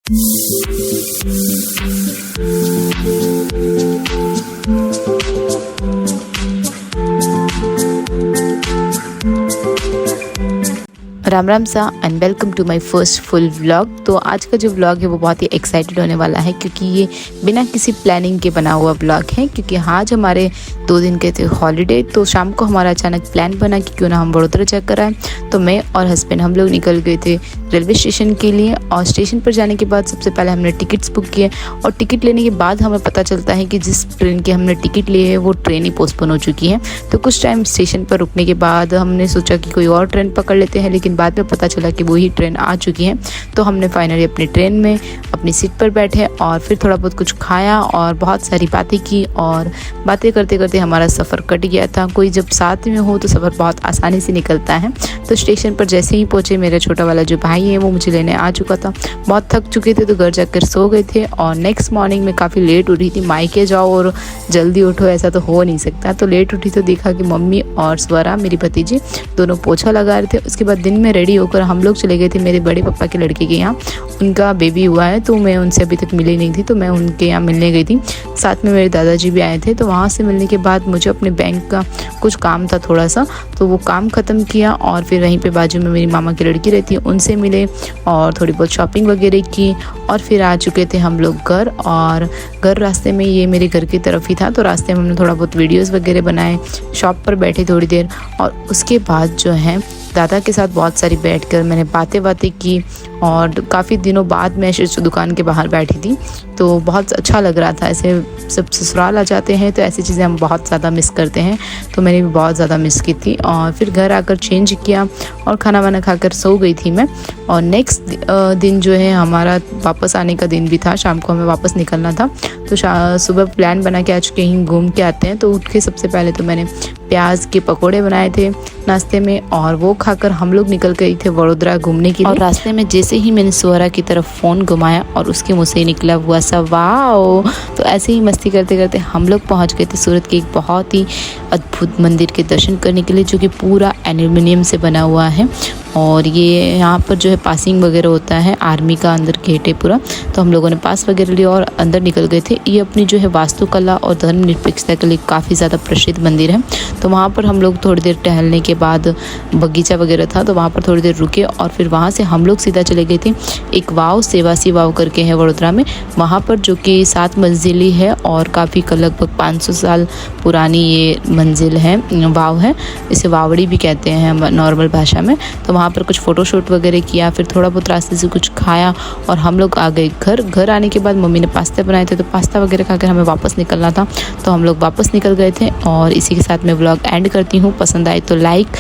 राम राम सा and welcome to my first full vlog. तो आज का जो व्लॉग है वो बहुत ही एक्साइटेड होने वाला है, क्योंकि ये बिना किसी प्लानिंग के बना हुआ व्लॉग है। क्योंकि आज हमारे 2 दिन के थे हॉलीडे, तो शाम को हमारा अचानक प्लान बना कि क्यों ना हम वडोदरा चक्कर आए। तो मैं और हस्बैंड हम लोग निकल गए थे रेलवे स्टेशन के लिए। और स्टेशन पर जाने के बाद सबसे पहले हमने टिकट्स बुक किए, और टिकट लेने के बाद हमें पता चलता है कि जिस ट्रेन की हमने टिकट ली है वो ट्रेन ही पोस्टपोन हो चुकी है। तो कुछ टाइम स्टेशन पर रुकने के बाद हमने सोचा कि कोई और ट्रेन पकड़ लेते हैं, लेकिन बाद में पता चला कि वही ट्रेन आ चुकी है। तो हमने फाइनली अपनी ट्रेन में अपनी सीट पर बैठे और फिर थोड़ा बहुत कुछ खाया और बहुत सारी बातें की, और बातें करते करते हमारा सफ़र कट गया था। कोई जब साथ में हो तो सफ़र बहुत आसानी से निकलता है। तो स्टेशन पर जैसे ही पहुँचे, मेरा छोटा वाला जो भाई है वो मुझे लेने आ चुका था। बहुत थक चुके थे तो घर जाकर सो गए थे, और नेक्स्ट मॉर्निंग में काफ़ी लेट उठी थी। मायके जाओ और जल्दी उठो ऐसा तो हो नहीं सकता। तो लेट उठी तो देखा कि मम्मी और स्वरा मेरी भतीजी दोनों पोछा लगा रहे थे। उसके बाद दिन में रेडी होकर हम लोग चले गए थे मेरे बड़े पापा के लड़के के यहाँ। उनका बेबी हुआ है, तो मैं उनसे अभी तक मिली नहीं थी, तो मैं उनके यहाँ मिलने गई थी। साथ में मेरे दादाजी भी आए थे। तो वहाँ से मिलने के बाद मुझे अपने बैंक का कुछ काम था थोड़ा सा, तो वो काम ख़त्म किया। और फिर वहीं पे बाजू में मेरी मामा की लड़की रहती है, उनसे मिले और थोड़ी बहुत शॉपिंग वगैरह की। और फिर आ चुके थे हम लोग घर। और घर रास्ते में, ये मेरे घर की तरफ ही था, तो रास्ते में हमने थोड़ा बहुत वीडियोस वगैरह बनाए, शॉप पर बैठे थोड़ी देर। और उसके बाद जो है दादा के साथ बहुत सारी बैठकर मैंने बातें की, और काफ़ी दिनों बाद मैं दुकान के बाहर बैठी थी, तो बहुत अच्छा लग रहा था। ऐसे सब ससुराल आ जाते हैं तो ऐसी चीज़ें हम बहुत ज़्यादा मिस करते हैं, तो मैंने भी बहुत ज़्यादा मिस की थी। और फिर घर आकर चेंज किया और खाना वाना खाकर सो गई थी मैं। और नेक्स्ट दिन जो है हमारा वापस आने का दिन भी था, शाम को हमें वापस निकलना था। तो सुबह प्लान बना के आज कहीं घूम के आते हैं। तो उठ के सबसे पहले तो मैंने प्याज के पकोड़े बनाए थे नाश्ते में, और वो खाकर हम लोग निकल गए थे वडोदरा घूमने के लिए। और रास्ते में जैसे ही मैंने स्वरा की तरफ फ़ोन घुमाया और उसके मुँह से निकला हुआ सा वाओ, तो ऐसे ही मस्ती करते करते हम लोग पहुँच गए थे सूरत के एक बहुत ही अद्भुत मंदिर के दर्शन करने के लिए, जो कि पूरा एल्युमिनियम से बना हुआ है। और ये यहाँ पर जो है पासिंग वगैरह होता है, आर्मी का अंदर गेट है पूरा। तो हम लोगों ने पास वगैरह लिया और अंदर निकल गए थे। ये अपनी जो है वास्तुकला और धर्मनिरपेक्षता के लिए काफ़ी ज़्यादा प्रसिद्ध मंदिर है। तो वहाँ पर हम लोग थोड़ी देर टहलने के बाद, बगीचा वगैरह था तो वहाँ पर थोड़ी देर रुके, और फिर वहाँ से हम लोग सीधा चले गए थे एक वाव, सेवासी वाव करके है वडोदरा में। वहाँ पर जो कि 7 मंजिली है और काफ़ी लगभग 500 साल पुरानी ये मंजिल है, वाव है। इसे वावड़ी भी कहते हैं नॉर्मल भाषा में। तो वहाँ पर कुछ फ़ोटोशूट वगैरह किया, फिर थोड़ा बहुत रास्ते से कुछ खाया, और हम लोग आ गए घर। घर आने के बाद मम्मी ने पास्ता बनाए थे, तो पास्ता वगैरह खाकर हमें वापस निकलना था, तो हम लोग वापस निकल गए थे। और इसी के साथ मैं व्लॉग एंड करती हूँ। पसंद आए तो लाइक,